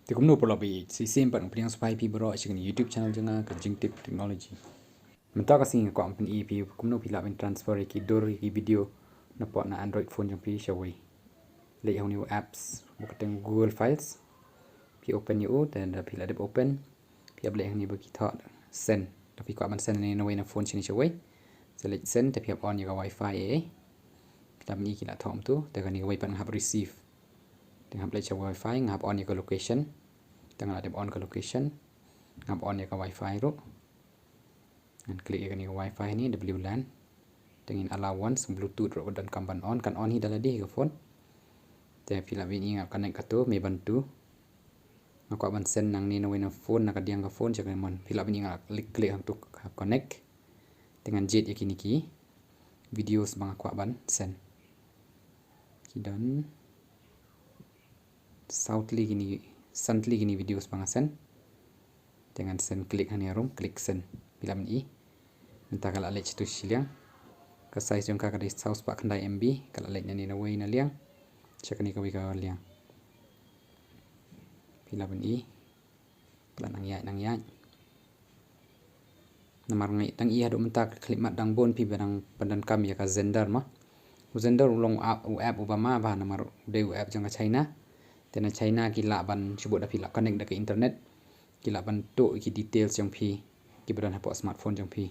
Thì Kumno Paralok si simpan umpring supaya pi baroh sing YouTube channel jenga ke Jingtip Technology. Mentah kasing ko ampun pi Kumno pi labin transfer ki dor ki video na pot na Android phone jong pi shawai. Lek hau new apps bukateng Google Files. Pi open you dan pi ladep open. Pi ablek ni bagi thot send. Tapi ko aban send ni na way na phone sini shawai. Select send tapi on ya wifi Kita ni kita thom tuแต่ก็นี่ก็ไว้ปันหับ receive ถึงหับเลยจาก wifi งับ on ya ke location ตั้งแต่ on ke location งับ on ya ke wifi รู้ dan klik ya ke ni wifi ni WLAN dengan allowance bluetooth ro dan kamban on kan on hi dalam di ke phone แต่ pila ini ngap connect ke tu me bantu ngap ko ban send nang ni na we na phone na ka diang ke phone cak mon pila ini ngap klik hang tu connect dengan jet ya kini ki video sebang ko ban send dan southly gini video sebang send dengan send klik hani harum klik send bila i entah kalau lek tu siliang ke size jong ka di south pak kandai MB kalau lek ni na way na liang cek ni ka wi ka liang bila i bila nang ya namar ngai tang i adu mentah klik mat dang bon pi badang Pyndonkam ya ka Xender mah Xender ulong app Obama ba namar de app jang China tena China ki la ban chubut da pila connect da ke internet ki la ban to ki details jang phi ki badan hapoh smartphone jang phi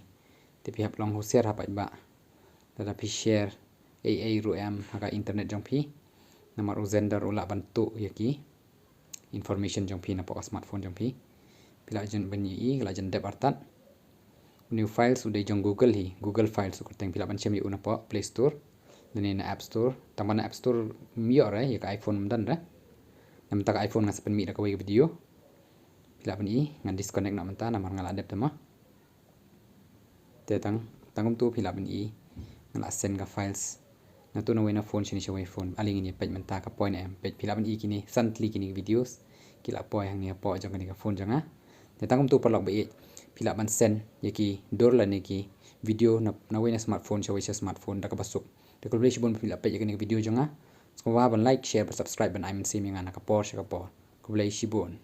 te pi hap long ho share hapai ba da pi share ru am ha internet jang phi namar Xender ula ban to ya ki information jang phi na hapoh smartphone jang phi pila jen ban yi la jen dep artat new files udah jong Google Files ko teng pila ban chem yu na hapoh PlayStore dan app store tamban app store mior ya ka iPhone dan nam tak iPhone ngas pen mi da ka video pila ban i ngan disconnect na menta namar ngala adep tama te tangum tu pila ban i ngala send ka files na tu na we na phone sini shawai phone aling ni page menta ka point em page pila ban i kini santli kini videos kila poi hang ni po jong ni ka phone janga te tangum tu Paralok baieid pila ban send yaki dor la ni ki video na we na smartphone shawai smartphone da ka basuk de Khublei Shibun pila page ni video janga semua ban like share subscribe ban I'm see mi ngana ka por Khublei Shibun